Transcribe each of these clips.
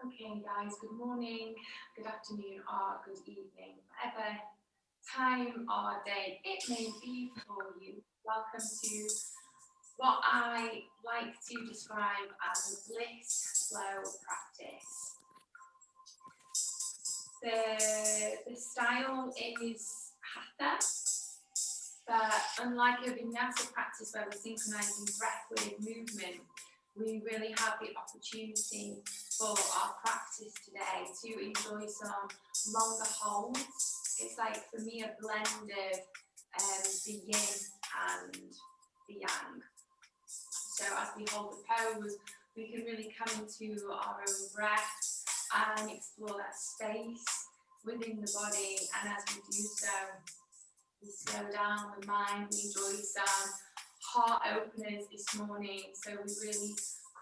Okay, guys, good morning, good afternoon, or good evening, whatever time or day it may be for you. Welcome to what I like to describe as a bliss flow practice. The style is Hatha, but unlike a vinyasa practice where we're synchronizing breath with movement, we really have the opportunity for our practice today to enjoy some longer holds. It's like, for me, a blend of the yin and the yang. So as we hold the pose, we can really come into our own breath and explore that space within the body. And as we do so, we slow down the mind. We enjoy some heart openers this morning. So we really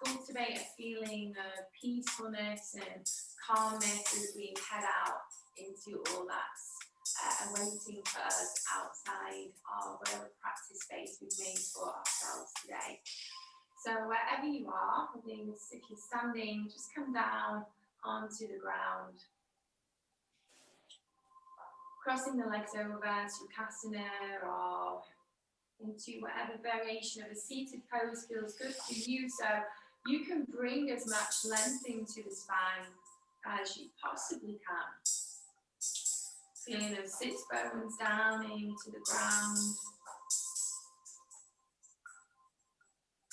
cultivate a feeling of peacefulness and calmness as we head out into all that's awaiting for us outside of whatever practice space we've made for ourselves today. So wherever you are, if you're standing, just come down onto the ground. Crossing the legs over to Sukhasana or into whatever variation of a seated pose feels good for you. So you can bring as much length into the spine as you possibly can. Feeling those sits bones down into the ground.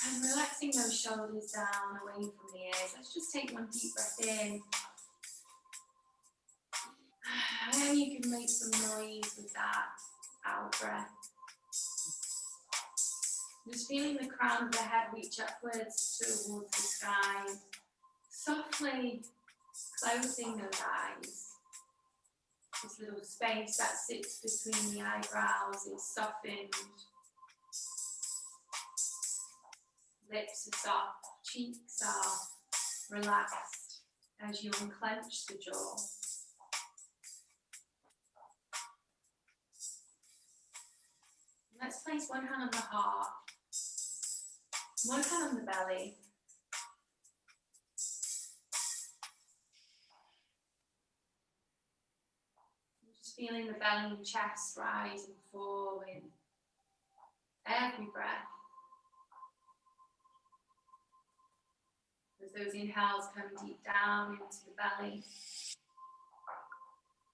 And relaxing those shoulders down away from the ears. Let's just take one deep breath in. And you can make some noise with that out breath. Just feeling the crown of the head reach upwards towards the sky. Softly closing those eyes. This little space that sits between the eyebrows is softened. Lips are soft, cheeks are relaxed as you unclench the jaw. Let's place one hand on the heart, one hand on the belly. Just feeling the belly and chest rise and fall with every breath. As those inhales come deep down into the belly.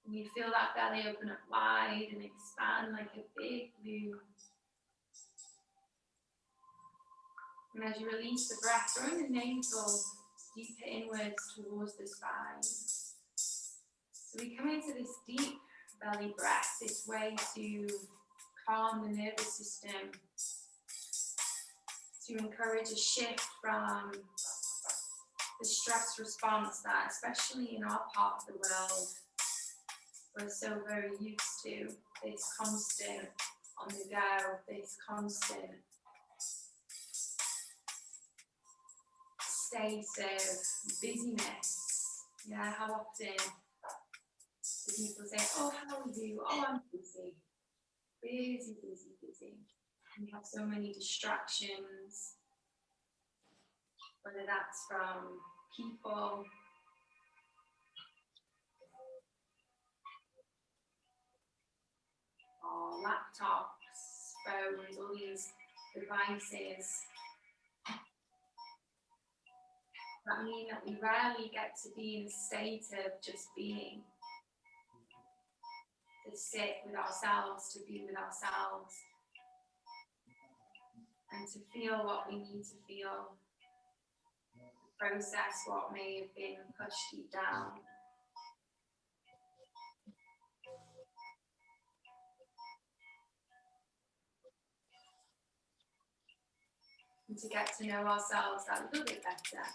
And you feel that belly open up wide and expand like a big balloon. And as you release the breath, drawing the navel deeper inwards towards the spine. So we come into this deep belly breath, this way to calm the nervous system, to encourage a shift from the stress response that, especially in our part of the world, we're so very used to. This constant on the go, this constant state of busyness. Yeah, how often do people say, oh, how are you? Oh, I'm busy. Busy, busy, busy. We have so many distractions, whether that's from people, or laptops, phones, all these devices that mean that we rarely get to be in a state of just being, to sit with ourselves, to be with ourselves, and to feel what we need to feel, process what may have been pushed deep down. And to get to know ourselves that little bit better.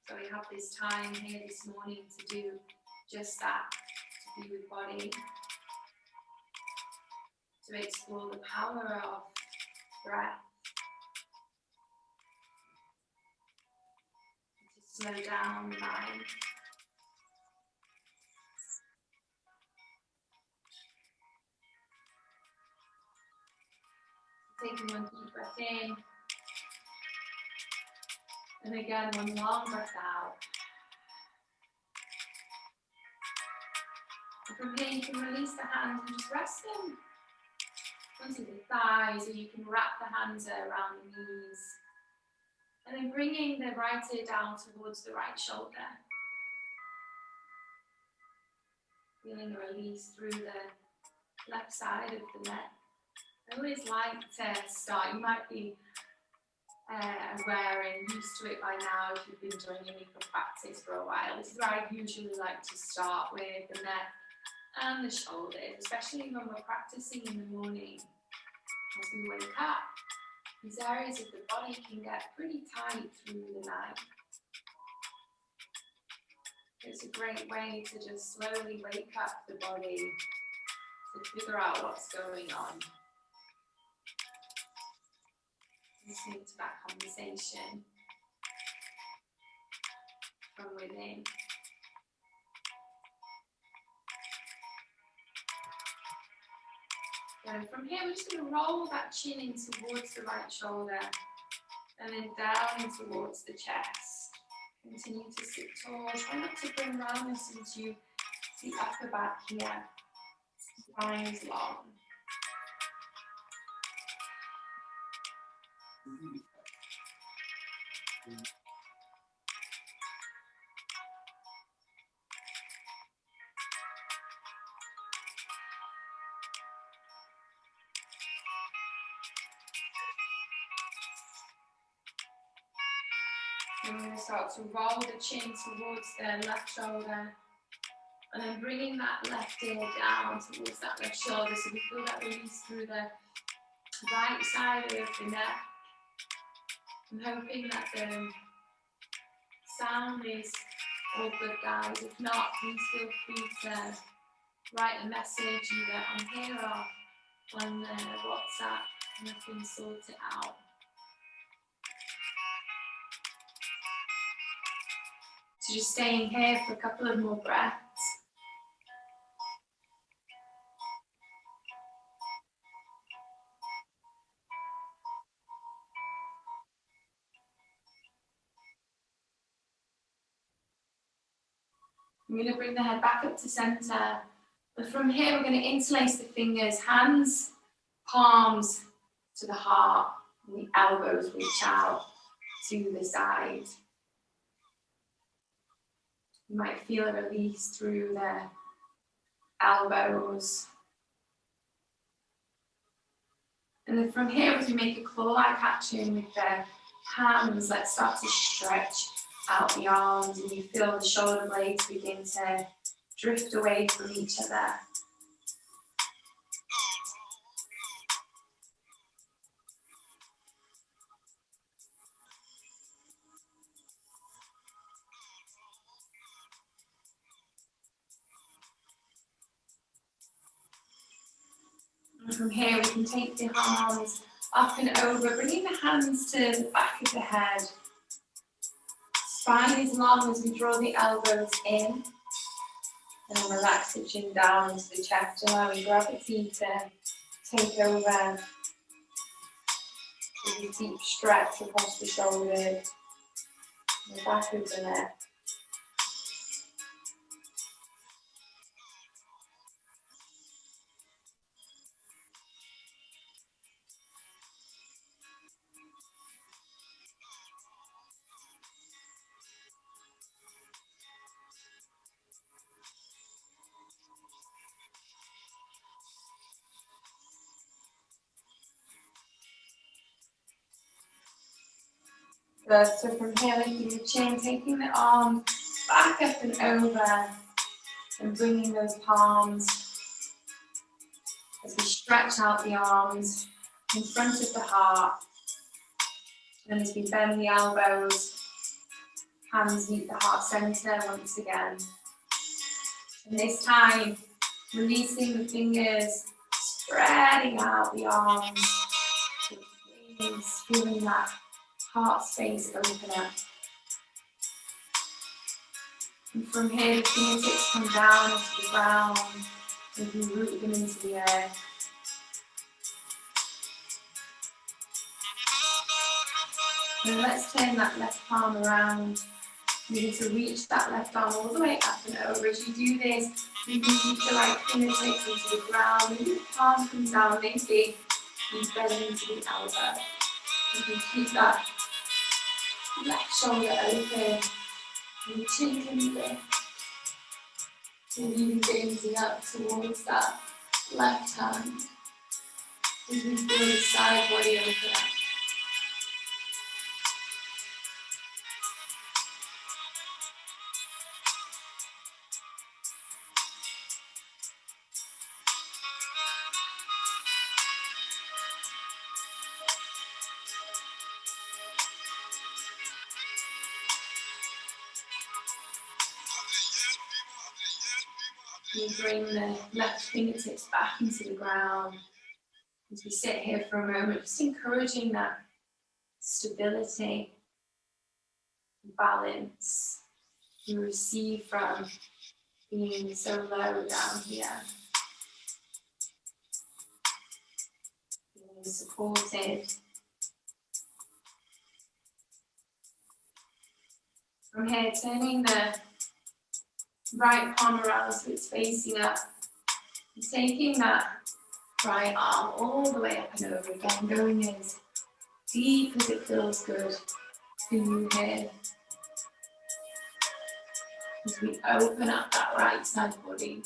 So we have this time here this morning to do just that, to be with body, to explore the power of breath, to slow down the mind. Taking one deep breath in And again, one long breath out. And from here, you can release the hands and just rest them onto the thighs, or you can wrap the hands around the knees. And then bringing the right ear down towards the right shoulder. Feeling a release through the left side of the neck. I always like to start, you might be aware and used to it by now if you've been joining me for practice for a while. This is where I usually like to start with the neck and the shoulders, especially when we're practicing in the morning as we wake up. These areas of the body can get pretty tight through the night. It's a great way to just slowly wake up the body to figure out what's going on. Listening to that conversation from within. And from here, we're just going to roll that chin in towards the right shoulder and then down towards the chest. Continue to sit tall. Try not to bring roundness into the upper back here. Spine is long. And we're going to start to roll the chin towards the left shoulder. And then bringing that left ear down towards that left shoulder. So we feel that release through the right side of the neck. I'm hoping that the sound is all good, guys. If not, please feel free to write a message either on here or on WhatsApp and I can sort it out. So just staying here for a couple of more breaths. I'm going to bring the head back up to center. But from here, we're going to interlace the fingers, hands, palms to the heart, and the elbows reach out to the side. You might feel a release through the elbows. And then from here, as we make a claw-like action with the hands, let's start to stretch out the arms, and you feel the shoulder blades begin to drift away from each other. And from here, we can take the arms up and over, bringing the hands to the back of the head. Spine is long as we draw the elbows in. And then relax the chin down into the chest, allowing gravity to take over. With a deep stretch across the shoulders, the back of the neck. Good. So from here, lifting the chin, taking the arms back up and over, and bringing those palms as we stretch out the arms in front of the heart. And as we bend the elbows, hands meet the heart center once again. And this time, releasing the fingers, spreading out the arms, feeling that heart space open up. And from here, the fingertips come down into the ground, and you can root them into the earth. And let's turn that left palm around. You need to reach that left arm all the way up and over. As you do this, you can keep the right fingertips into the ground. Maybe the palm comes down, maybe you bend into the elbow. You can keep that left shoulder open. And your chin can lift. And even gazing up towards that left hand. As we feel the side body open up. You bring the left fingertips back into the ground as we sit here for a moment, just encouraging that stability, balance you receive from being so low down here, being supported. From here, turning the right palm around so it's facing up, and taking that right arm all the way up and over again, going as deep as it feels good for you here. As we open up that right side body.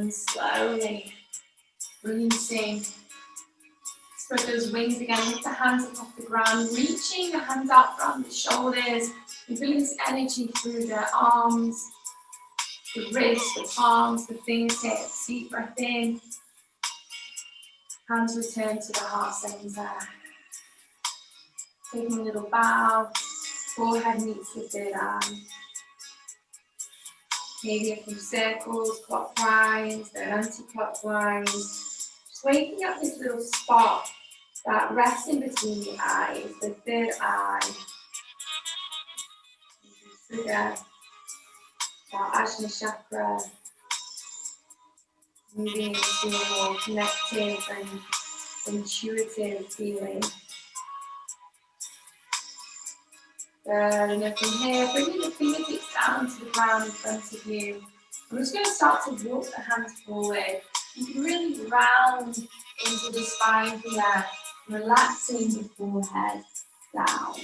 Slowly releasing. Spread those wings again, lift the hands up off the ground, reaching the hands out from the shoulders. You feel this energy through the arms, the wrists, the palms, the fingertips. Deep breath in. Hands return to the heart center. Taking a little bow, forehead meets the third eye. Maybe a few circles, clockwise, then anti-clockwise. Just waking up this little spot that rests in between the eyes, the third eye. Trigger that Ajna chakra, moving into a more connective and intuitive feeling. And then from here, bringing the fingertips down to the ground in front of you. I'm just going to start to walk the hands forward. You can really round into the spine here, relaxing the forehead down.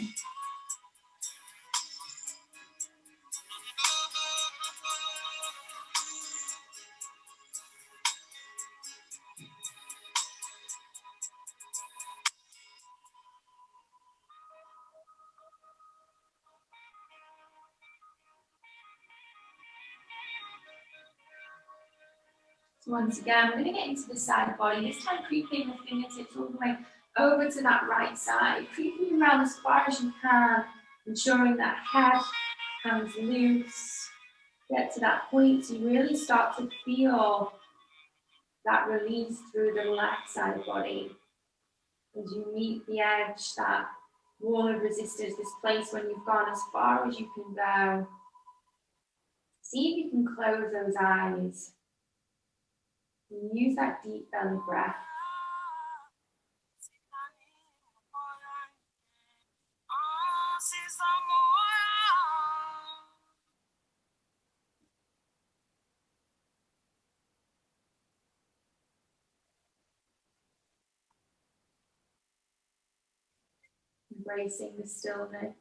Once again, we're going to get into the side body. This time creeping the fingertips all the way over to that right side. Creeping around as far as you can, ensuring that head, hands loose. Get to that point so you really start to feel that release through the left side body. As you meet the edge, that wall of resistance, this place when you've gone as far as you can go. See if you can close those eyes. Use that deep belly breath. Embracing the stillness.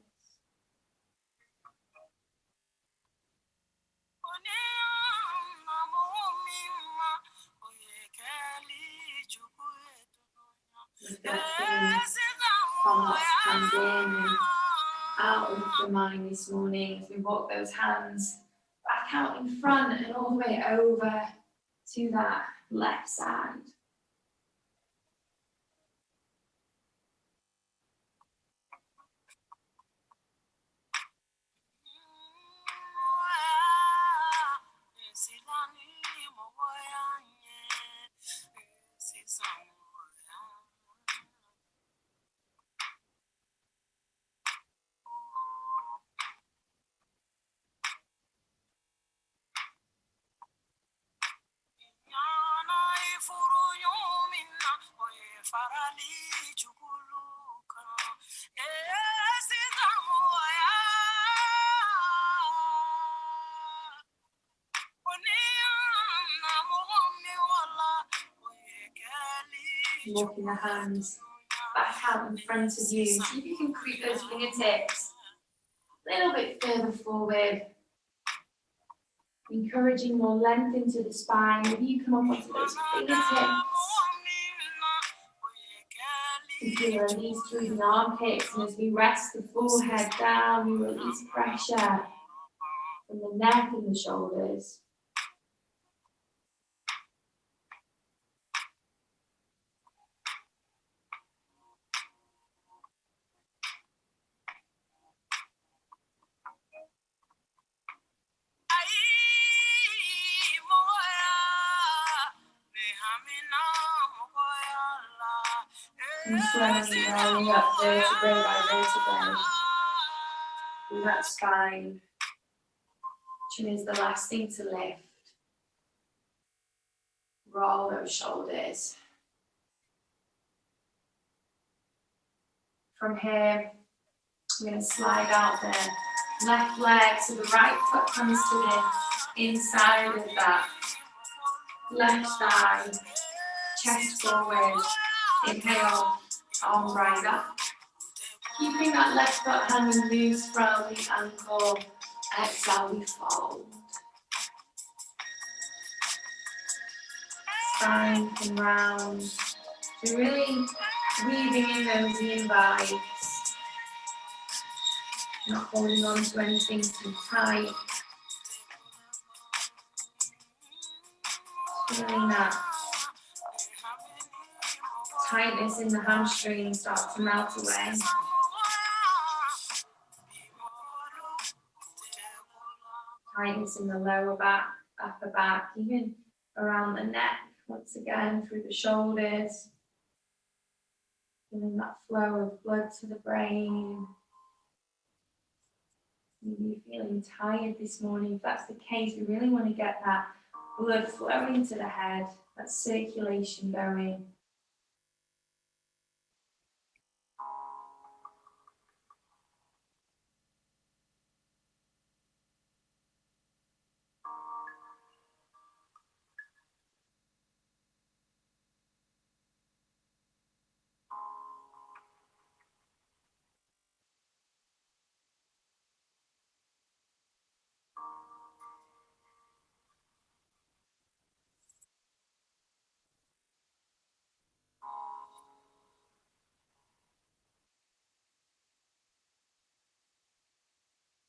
Thoughts hands in and out of the mind this morning as we walk those hands back out in front and all the way over to that left side. Walking the hands back out in front of you. See if you can creep those fingertips a little bit further forward. Encouraging more length into the spine. Maybe you come up onto those fingertips. As we release through the armpits, and as we rest the forehead down, we release pressure from the neck and the shoulders. And slowly rolling up vertebrae by vertebrae through that spine, which is the last thing to lift. Roll those shoulders. From here, we're going to slide out the left leg so the right foot comes to the inside of that left thigh, chest forward. Inhale, arm rise up. Keeping that left foot hanging loose from the ankle. Exhale, we fold. Spine and round. So really weaving in those in vibes. Not holding on to anything too tight. Feeling that tightness in the hamstring start to melt away. Tightness in the lower back, upper back, even around the neck. Once again, through the shoulders. Feeling that flow of blood to the brain. Maybe you're feeling tired this morning. If that's the case, we really want to get that blood flowing to the head, that circulation going.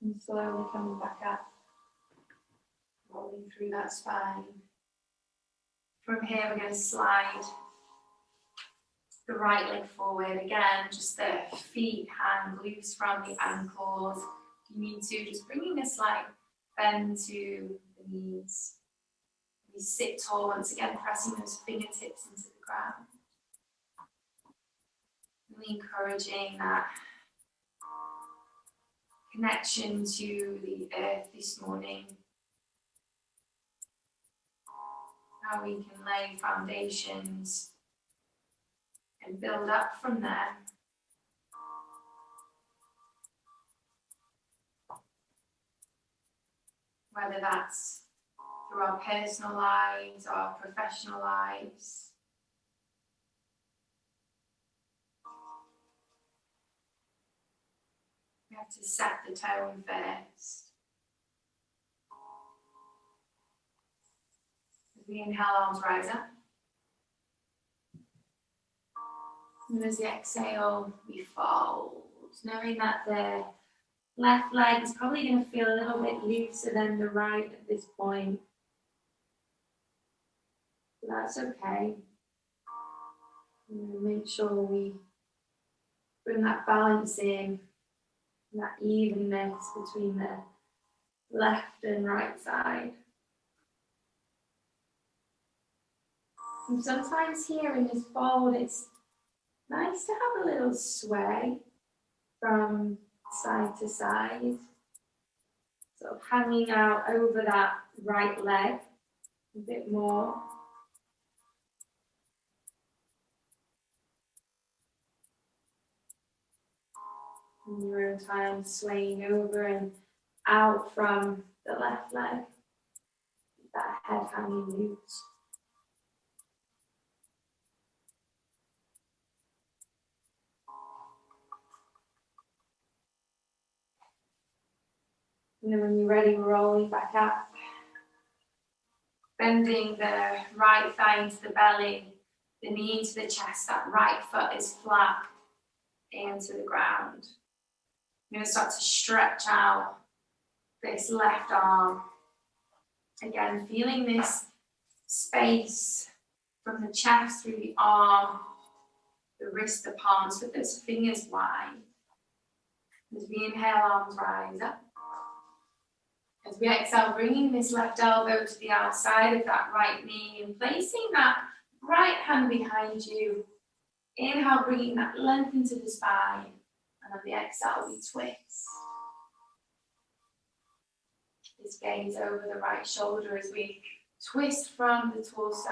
And slowly coming back up, rolling through that spine. From here, we're going to slide the right leg forward again, just the feet hang loose from the ankles. If you need to, just bringing a slight bend to the knees. We sit tall once again, pressing those fingertips into the ground. Really encouraging that connection to the earth this morning. How we can lay foundations and build up from there. Whether that's through our personal lives, our professional lives. We have to set the tone first. As we inhale, arms rise up. And as we exhale, we fold. Knowing that the left leg is probably going to feel a little bit looser than the right at this point. But that's okay. And make sure we bring that balance in, that evenness between the left and right side. And sometimes here in this fold, it's nice to have a little sway from side to side, sort of hanging out over that right leg a bit more. In your own time, swaying over and out from the left leg. That head hanging loose. And then when you're ready, rolling back up. Bending the right thigh into the belly, the knee into the chest, that right foot is flat into the ground. You're going to start to stretch out this left arm. Again, feeling this space from the chest through the arm, the wrist, the palms, with those fingers wide. As we inhale, arms rise up. As we exhale, bringing this left elbow to the outside of that right knee and placing that right hand behind you. Inhale, bringing that length into the spine. And on the exhale, we twist. This gaze over the right shoulder as we twist from the torso.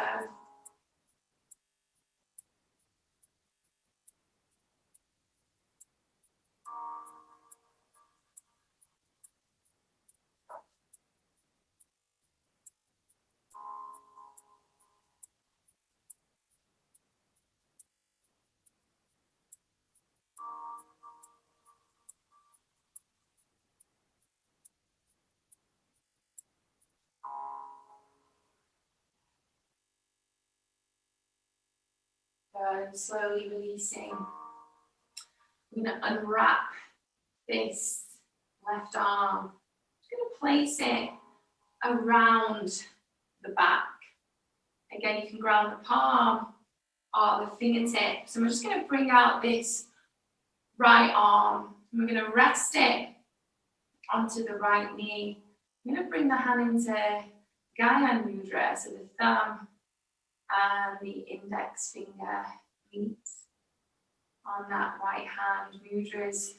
And slowly releasing. I'm going to unwrap this left arm. I'm going to place it around the back. Again, you can ground the palm or the fingertips. So I'm just going to bring out this right arm. We're going to rest it onto the right knee. I'm going to bring the hand into Gyan Mudra, so the thumb and the index finger meet on that right hand. Mudras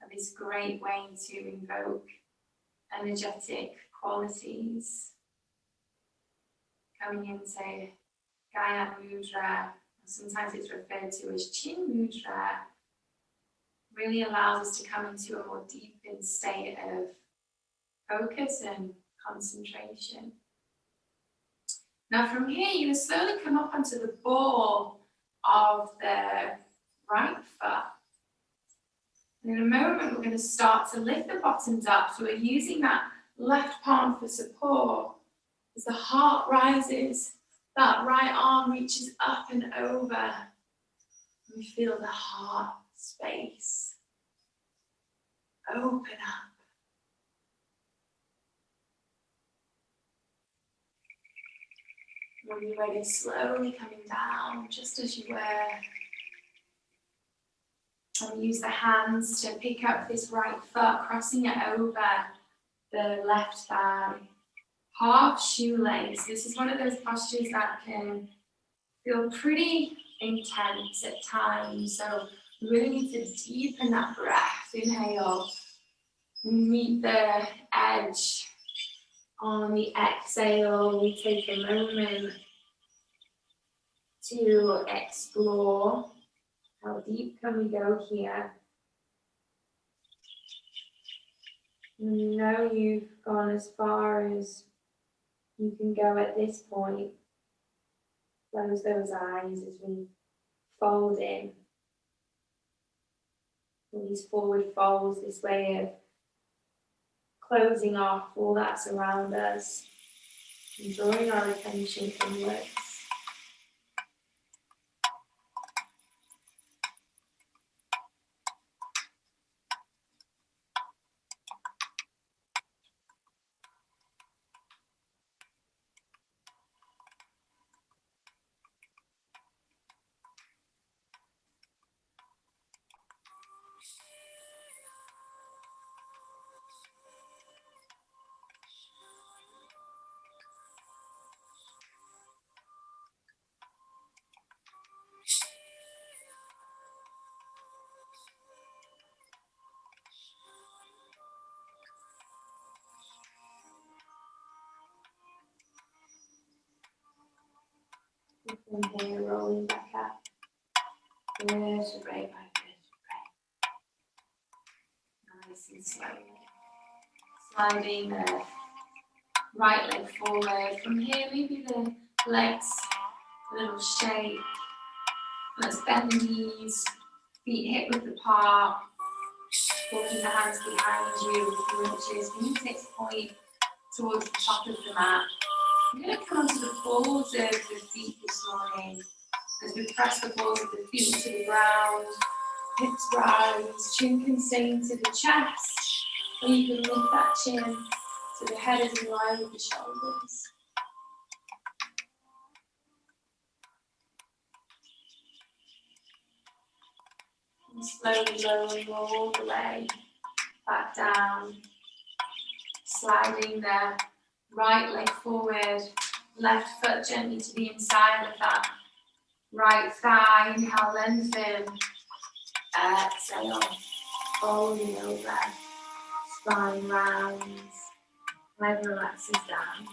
are this great way to invoke energetic qualities. Coming into Gyan Mudra, sometimes it's referred to as Chin Mudra, really allows us to come into a more deepened state of focus and concentration. Now from here, you're going to slowly come up onto the ball of the right foot. And in a moment, we're going to start to lift the bottoms up. So we're using that left palm for support. As the heart rises, that right arm reaches up and over. We feel the heart space open up. When you're ready, slowly coming down, just as you were. And use the hands to pick up this right foot, crossing it over the left thigh. Half shoelace. This is one of those postures that can feel pretty intense at times. So you really need to deepen that breath. Inhale. Meet the edge. On the exhale, we take a moment to explore how deep can we go here. You know you've gone as far as you can go at this point. Close those eyes as we fold in. These forward folds, this way of closing off all that's around us and drawing our attention inwards. From here, rolling back up. Vertebrae by vertebrae. slowly. Sliding the right leg forward. From here, maybe the legs a little shake. Let's bend the knees, feet hip width apart. Walking the hands behind you, inches. Can you take a point towards the top of the mat? I'm going to come onto the balls of the feet this morning. As we press the balls of the feet to the ground, hips rise, chin can stay into the chest, or you can lift that chin to the head as you line with the shoulders. And slowly lowering all the way back down, sliding the right leg forward, left foot gently to the inside of that right thigh. Inhale, lengthen. Exhale, folding over, spine rounds, leg relaxes down.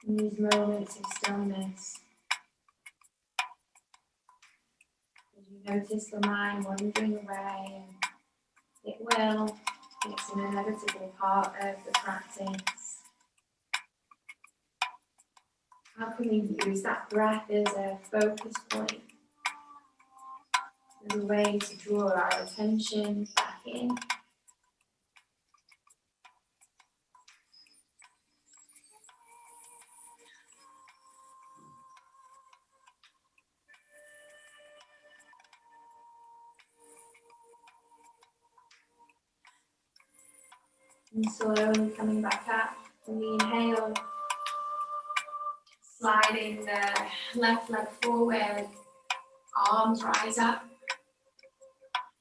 In these moments of stillness, as you notice the mind wandering away, it will, it's an inevitable part of the practice. How can we use that breath as a focus point, as a way to draw our attention back in? And slowly coming back up. When we inhale, sliding the left leg forward, arms rise up,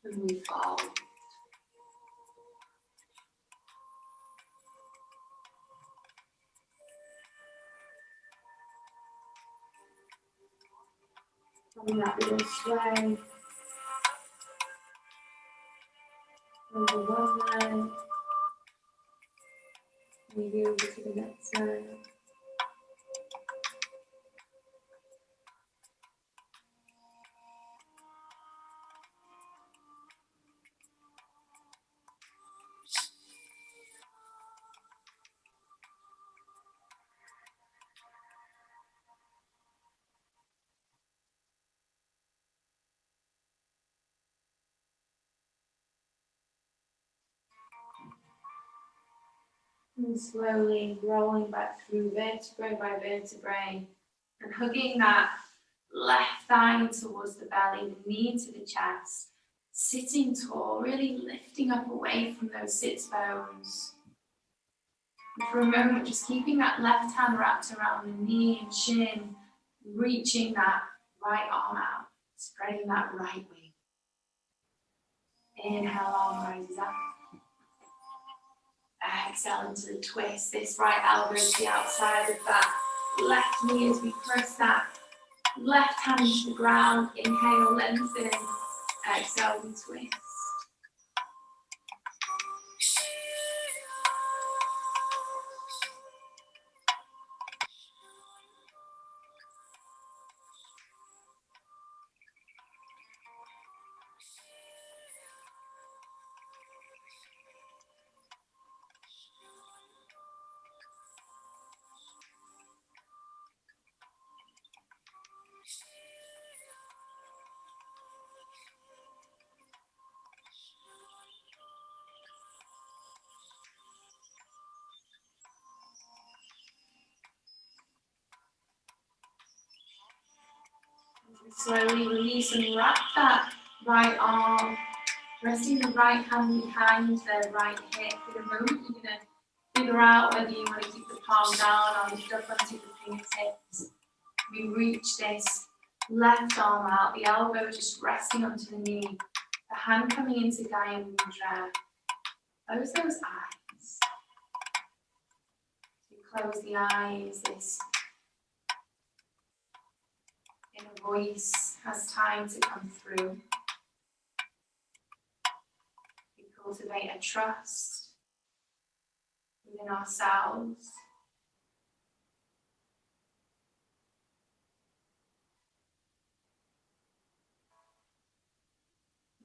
and we fold. Coming that little sway over one leg, maybe over to the next leg. And slowly rolling back through vertebrae by vertebrae and hugging that left thigh towards the belly, the knee to the chest, sitting tall, really lifting up away from those sits bones. And for a moment, just keeping that left hand wrapped around the knee and chin, reaching that right arm out, spreading that right wing. Inhale, arm rises up. Exhale into the twist. This right elbow to the outside of that left knee as we press that left hand to the ground. Inhale, lengthen. Exhale, we twist. Slowly release and wrap that right arm, resting the right hand behind the right hip. For the moment, you're going to figure out whether you want to keep the palm down or lift up onto the fingertips. We reach this left arm out, the elbow just resting onto the knee, the hand coming into Gaya Mudra. Close those eyes. You close the eyes, this inner voice has time to come through. We cultivate a trust within ourselves.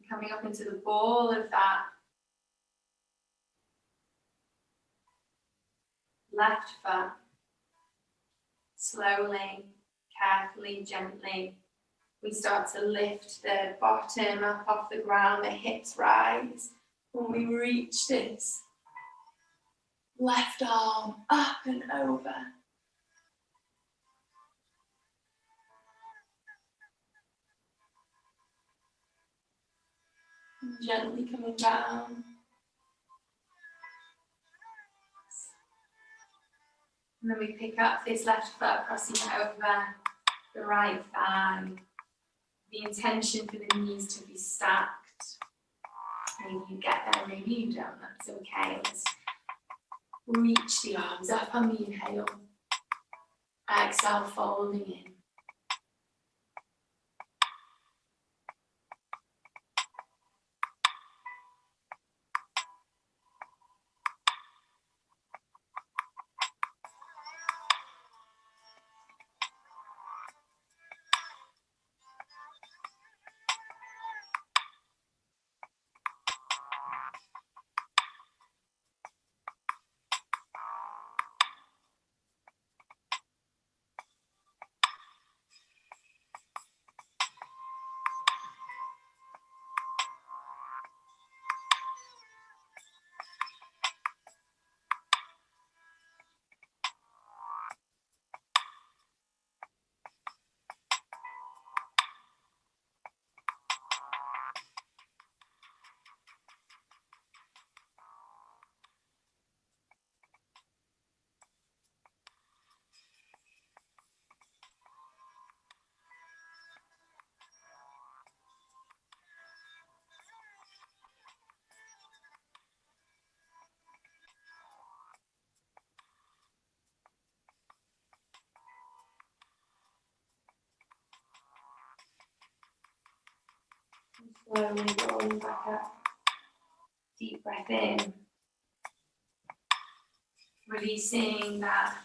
Coming up into the ball of that left foot, slowly, carefully, gently, we start to lift the bottom up off the ground, the hips rise. When we reach this left arm up and over. And gently coming down. And then we pick up this left foot, crossing it over the right thigh. The intention for the knees to be stacked. Maybe you get there, maybe you don't, that's okay. Let's reach the arms up on the inhale. Exhale, folding in. Slowly rolling back up. Deep breath in. Releasing that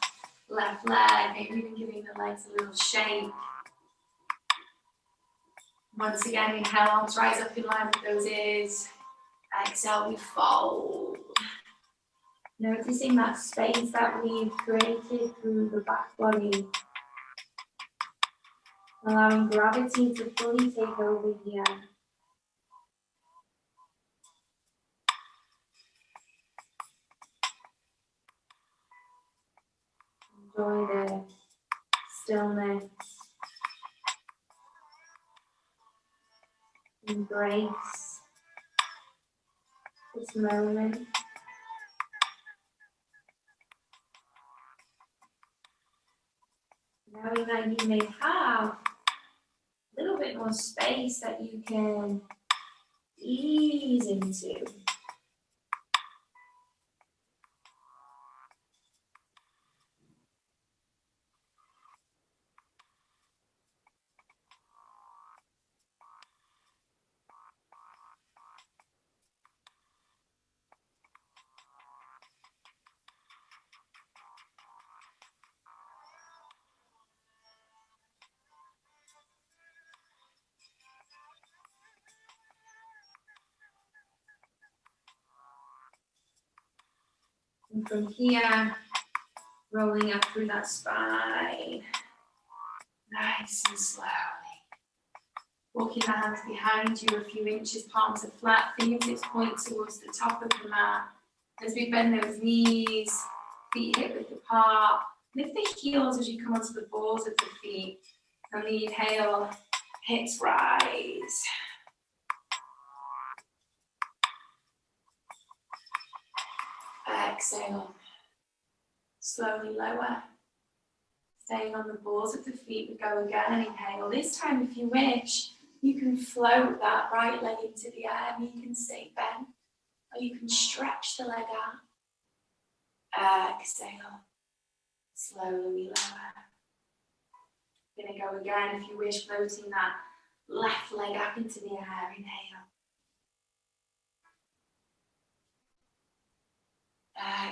left leg, maybe even giving the legs a little shake. Once again, inhale, arms rise up in line with those ears. Exhale, we fold. Noticing that space that we've created through the back body. Allowing gravity to fully take over here. Enjoy the stillness. Embrace this moment. Knowing that you may have a little bit more space that you can ease into. And from here, rolling up through that spine, nice and slowly. Walking the hands behind you a few inches, palms are flat, fingertips point towards the top of the mat. As we bend those knees, feet hip width apart. Lift the heels as you come onto the balls of the feet. On the inhale, Hips rise. Exhale. Slowly lower. Staying on the balls of the feet, we go again. Inhale. This time, if you wish, you can float that right leg into the air. You can stay bent, or you can stretch the leg out. Exhale. Slowly lower. Gonna go again, if you wish, floating that left leg up into the air. Inhale.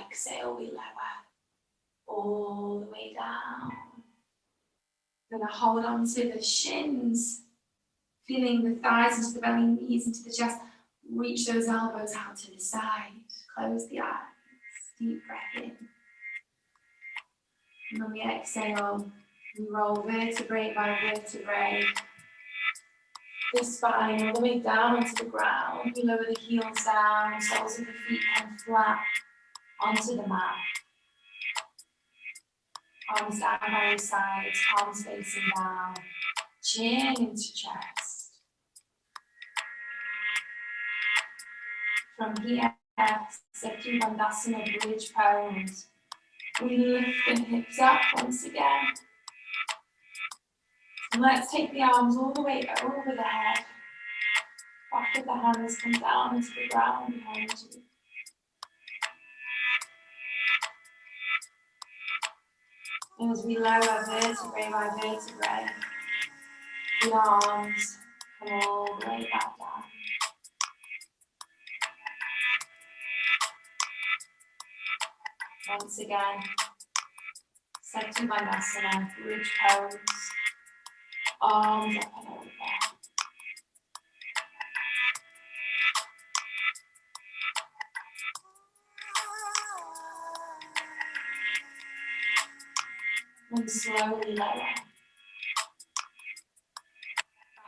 Exhale, we lower. All the way down. Gonna hold on to the shins. Feeling the thighs into the belly, knees into the chest. Reach those elbows out to the side. Close the eyes. Deep breath in. And on the exhale, we roll vertebrae by vertebrae. The spine all the way down onto the ground. We lower the heels down, soles of the feet come flat onto the mat. Arms down by your sides, palms facing down. Chin into chest. From here, Setu Bandhasana bridge pose. We lift the hips up once again. And let's take the arms all the way over the head. Back of the hands come down into the ground behind you. And as we lower vertebrae by vertebrae, the arms come all the way back down. Once again, Setu Bandhasana, bridge pose, arms up and over. And slowly lower.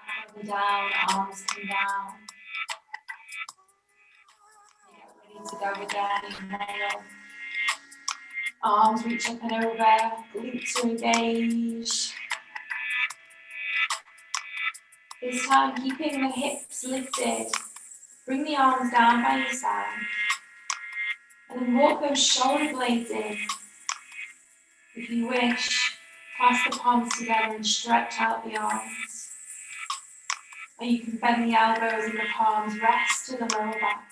Back over down, arms come down. Get ready to go again. Inhale. Arms reach up and over, glutes to engage. This time, keeping the hips lifted. Bring the arms down by your side. And then walk those shoulder blades in. If you wish, clasp the palms together and stretch out the arms. Or you can bend the elbows and the palms, rest to the lower back.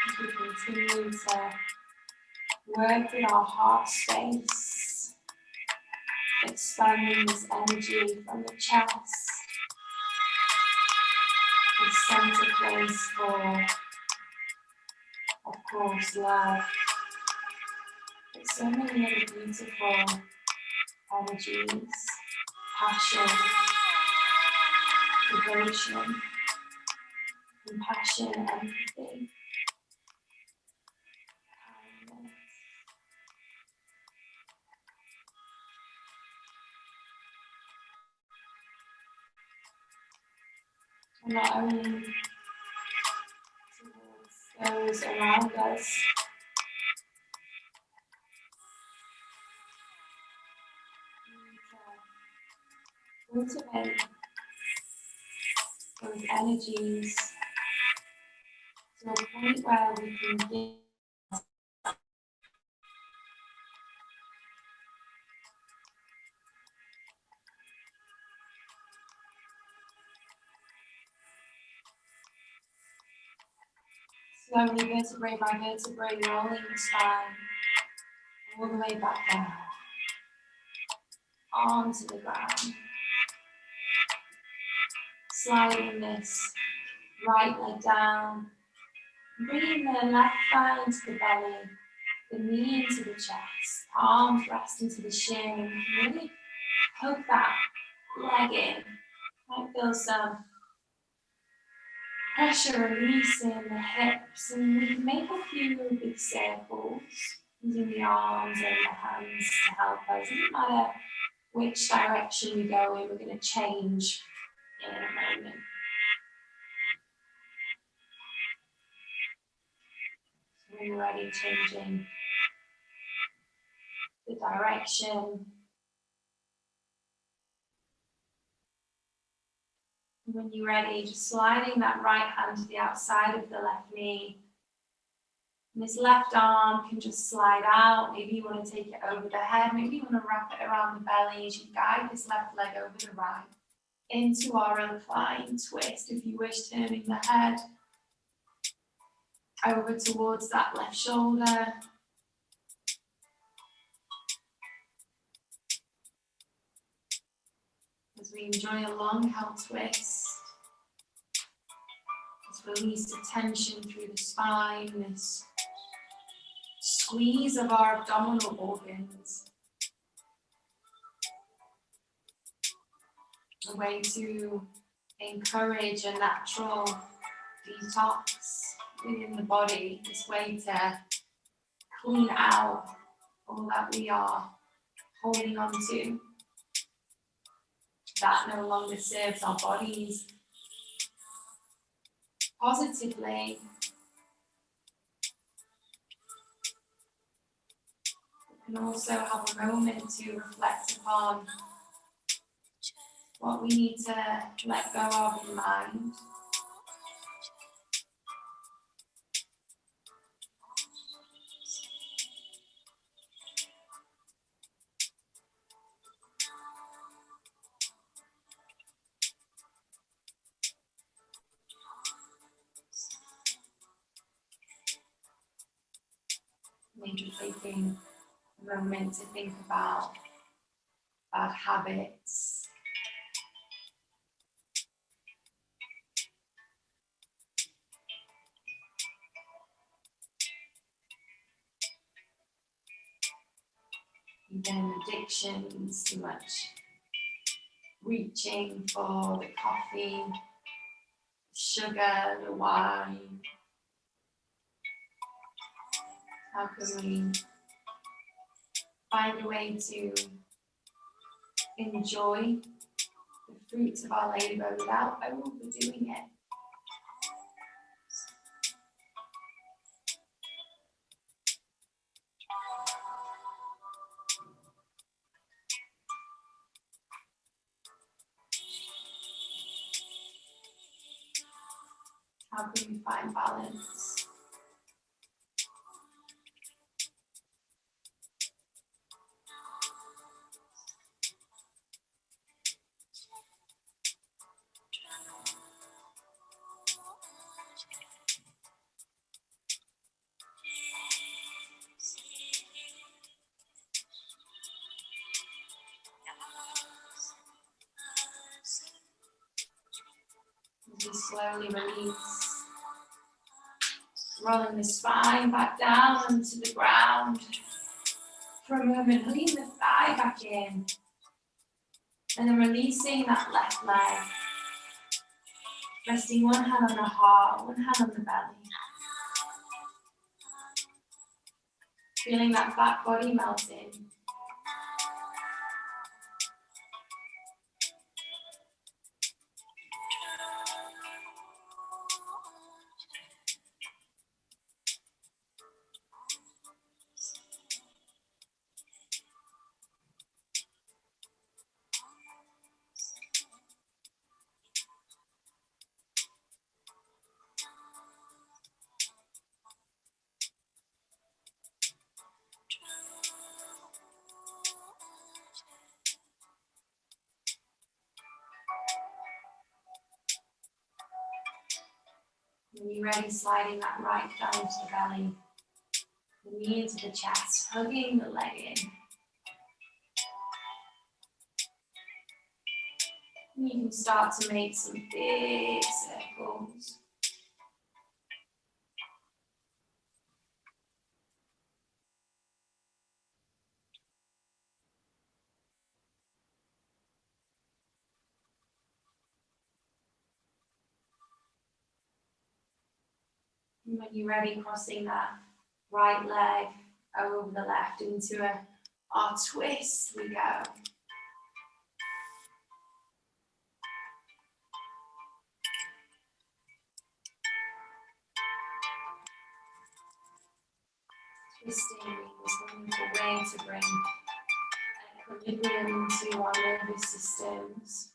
As we continue to work with our heart space, expanding this energy from the chest. The center place for, of course, love, but so many other beautiful energies, passion, devotion, compassion, empathy, kindness. And not only towards those around us, cultivate those energies to a point where we can give slowly vertebrae by vertebrae, rolling the spine all the way back down, onto the ground. Sliding this right leg down, bringing the left thigh into the belly, the knee into the chest, arms rest into the shin, and really hook that leg in. Might feel some pressure release in the hips, and we can make a few big circles using the arms and the hands to help us. It doesn't matter which direction we go in, we're going to change in a moment. When you're ready, changing the direction. When you're ready, just sliding that right hand to the outside of the left knee. And this left arm can just slide out. Maybe you want to take it over the head. Maybe you want to wrap it around the belly as you guide this left leg over the right. Into our recline twist, if you wish, turning the head over towards that left shoulder. As we enjoy a long held twist. Let's release the tension through the spine, this squeeze of our abdominal organs. A way to encourage a natural detox within the body. This way to clean out all that we are holding on to that no longer serves our bodies positively. We can also have a moment to reflect upon what we need to let go of in mind. Maybe taking a moment to think about bad habits. Even addictions, too much reaching for the coffee, sugar, the wine. How can we find a way to enjoy the fruits of our labour without overdoing it? How can we find balance? As we slowly release, rolling the spine back down onto the ground. For a moment, lean the thigh back in. And then releasing that left leg. Resting one hand on the heart, one hand on the belly. Feeling that back body melting. When you're ready, sliding that right thigh into the belly, the knee into the chest, hugging the leg in. And you can start to make some big circles. And when you're ready, crossing that right leg over the left into our twist, we go. Twisting this wonderful way to bring equilibrium into our nervous systems.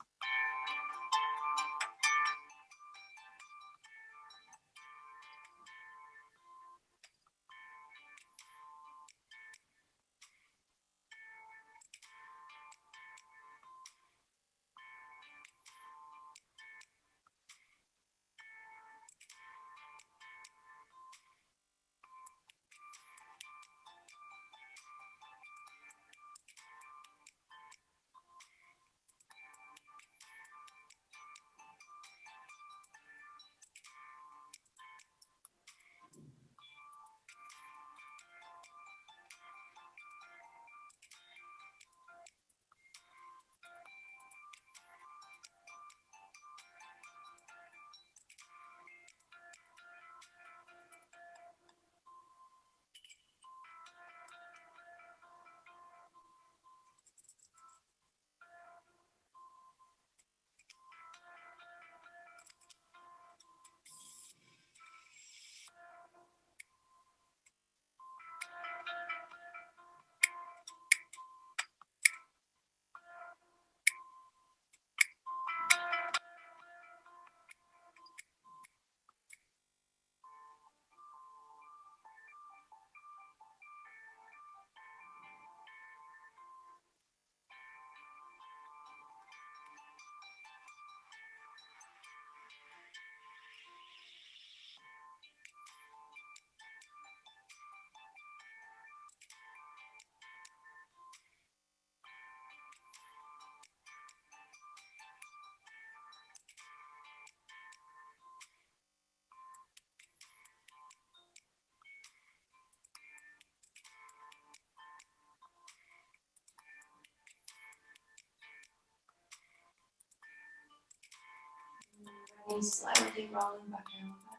And slowly rolling back over.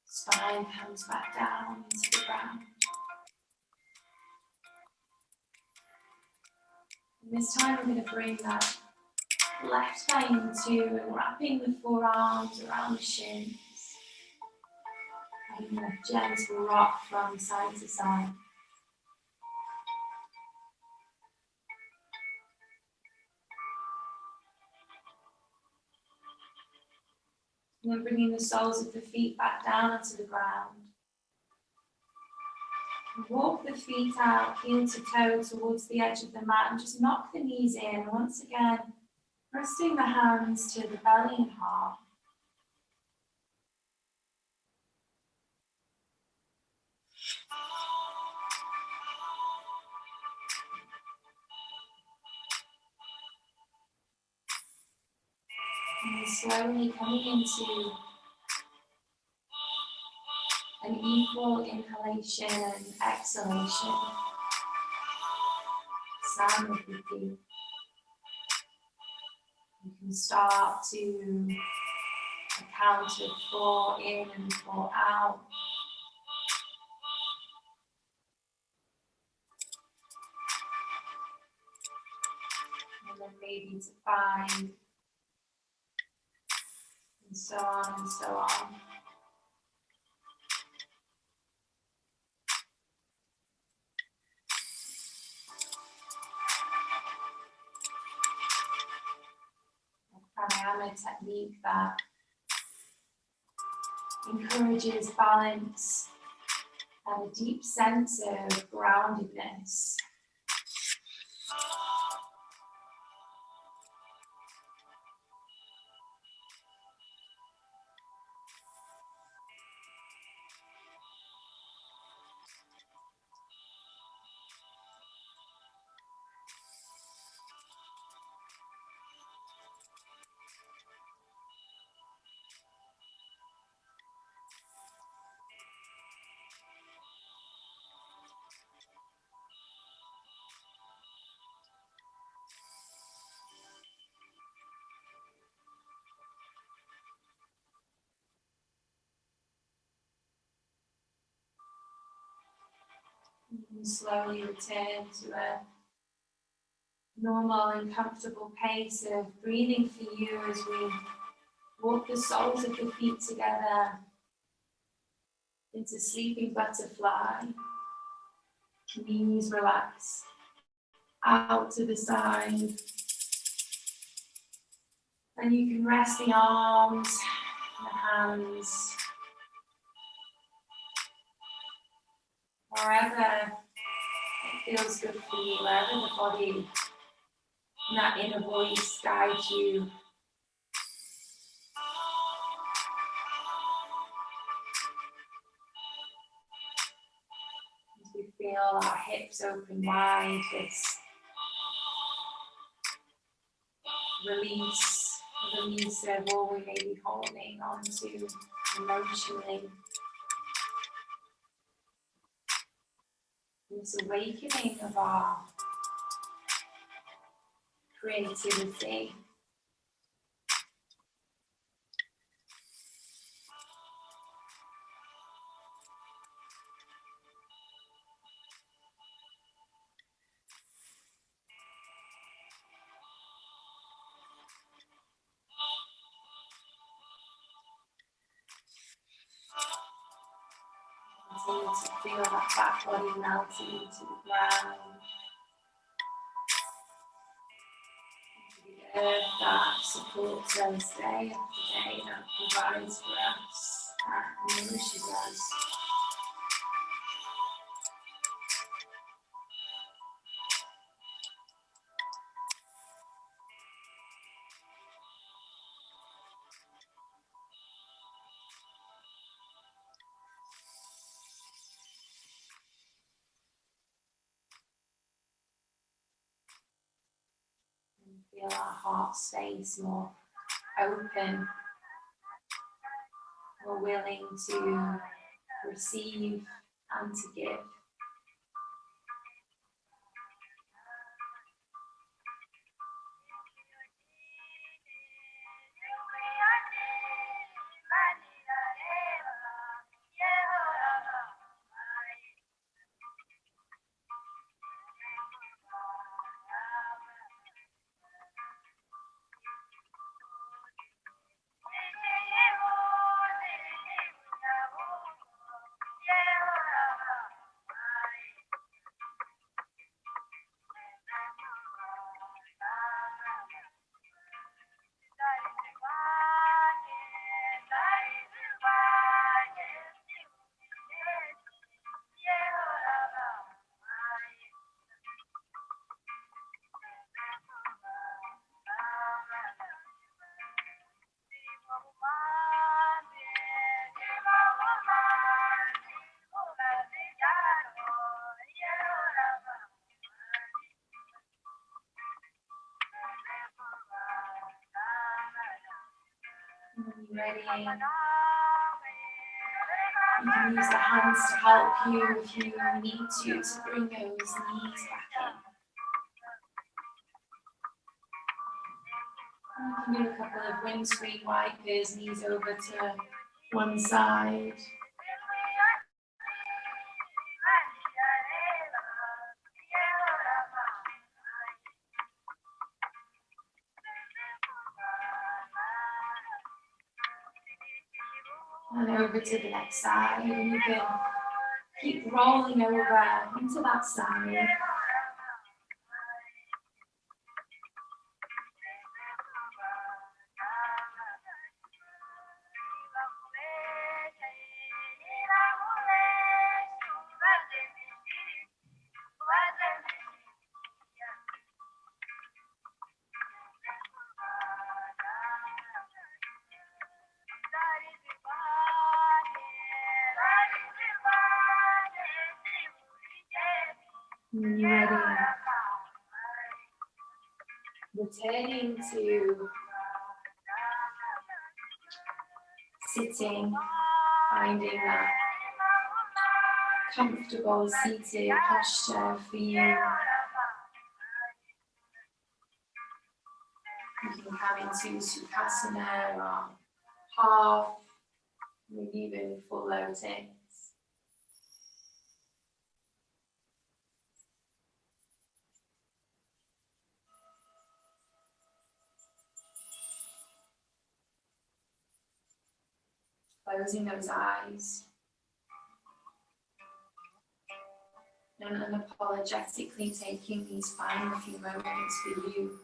Spine comes back down into the ground. And this time we're going to bring that left leg into wrapping the forearms around the shins. Having a gentle rock from side to side. And then bringing the soles of the feet back down onto the ground. And walk the feet out, heel to toe towards the edge of the mat and just knock the knees in. Once again, resting the hands to the belly and heart. And slowly coming into an equal inhalation and exhalation. Sound of the feet. You can start to count of 4 in and 4 out. And then maybe to 5. And so on and so on. Pranayama technique that encourages balance and a deep sense of groundedness. You can slowly return to a normal and comfortable pace of breathing for you as we walk the soles of the feet together, into sleeping butterfly. Knees relax out to the side. And you can rest the arms, the hands, wherever it feels good for you, wherever the body and that inner voice guides you. As we feel our hips open wide, this release of all we may be holding onto emotionally. This awakening of our creativity. Continue to feel that back body melting into the ground. Into the earth that supports us day after day, that provides for us, that nourishes us. Feel our heart space more open, more willing to receive and to give. When you're ready, you can use the hands to help you if you need to bring those knees back in. You can do a couple of windscreen wipers, knees over to one side. And over to the next side, and you can keep rolling over into that side. When you're ready, returning to sitting, finding that comfortable seated posture for you. You can come into Sukhasana or half, maybe even full lotus. Closing those eyes. and unapologetically taking these final few moments for you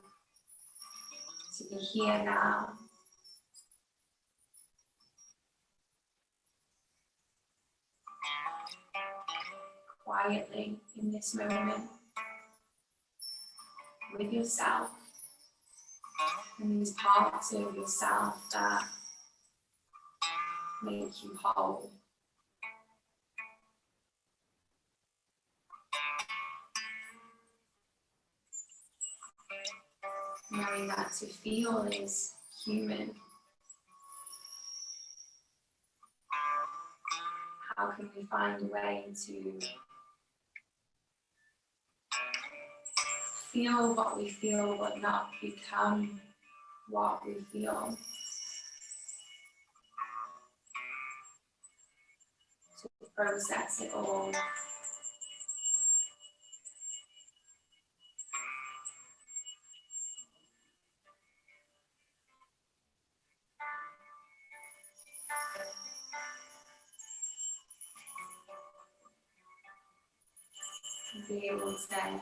to be here now. Quietly in this moment with yourself and these parts of yourself that make you whole. Knowing that to feel is human. How can we find a way to feel what we feel but not become what we feel? To process it all. Be able to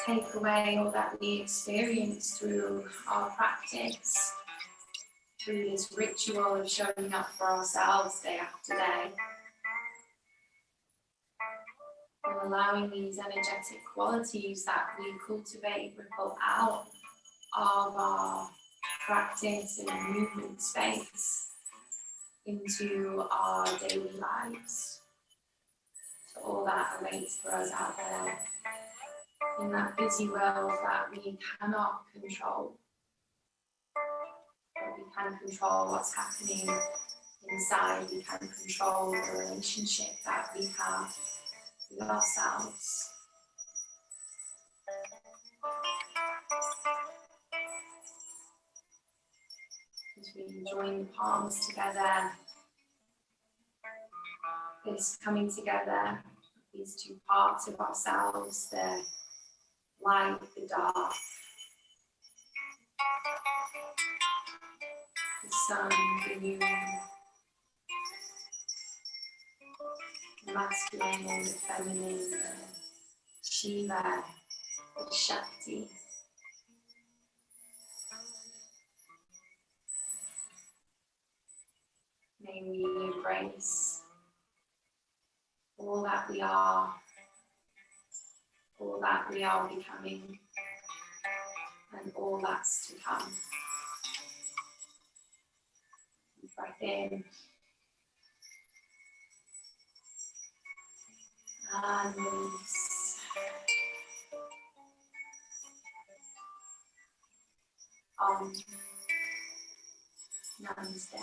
take away all that we experience through our practice, through this ritual of showing up for ourselves day after day, and allowing these energetic qualities that we cultivate ripple out of our practice and movement space into our daily lives. So all that awaits for us out there in that busy world that we cannot control. But we can control what's happening inside. We can control the relationship that we have with ourselves. As we join the palms together, this coming together, these two parts of ourselves, the light, the dark, the sun, the moon, the masculine and the feminine, the Shiva, the Shakti. May we embrace all that we are becoming, and all that's to come. Breath in and release. Namaste.